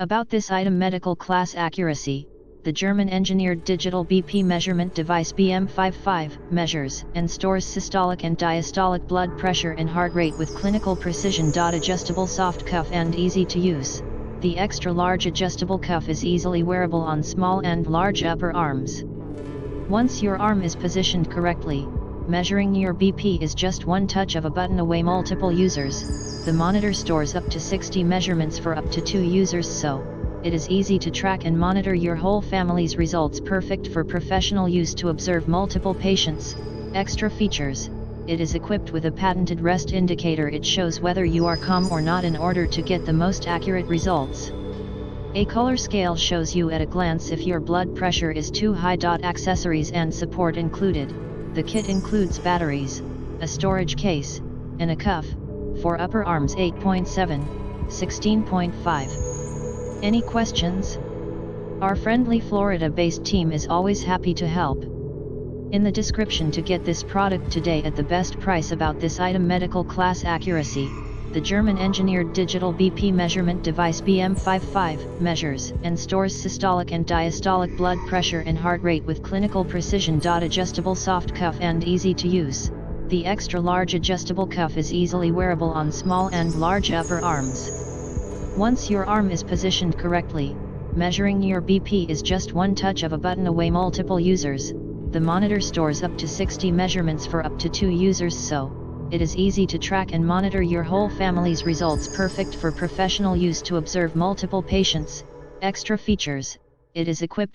About this item: medical class accuracy. The German-engineered digital BP measurement device BM55 measures and stores systolic and diastolic blood pressure and heart rate with clinical precision. Adjustable soft cuff and easy to use. The extra-large adjustable cuff is easily wearable on small and large upper arms. Once your arm is positioned correctly, measuring your BP is just one touch of a button away. Multiple users. The monitor stores up to 60 measurements for up to 2 users, so it is easy to track and monitor your whole family's results. Perfect for professional use to observe multiple patients. Extra features. It is equipped with a patented rest indicator. It shows whether you are calm or not in order to get the most accurate results. A color scale shows you at a glance if your blood pressure is too high. Accessories and support included. The kit includes batteries, a storage case, and a cuff. For upper arms 8.7, 16.5. Any questions? Our friendly Florida-based team is always happy to help. In the description to get this product today at the best price. About this item: medical class accuracy. The German-engineered digital BP measurement device BM55 measures and stores systolic and diastolic blood pressure and heart rate with clinical precision. Adjustable soft cuff and easy to use. The extra-large adjustable cuff is easily wearable on small and large upper arms. Once your arm is positioned correctly, measuring your BP is just one touch of a button away. Multiple users. The monitor stores up to 60 measurements for up to 2 users, so it is easy to track and monitor your whole family's results. Perfect for professional use to observe multiple patients. Extra features. It is equipped with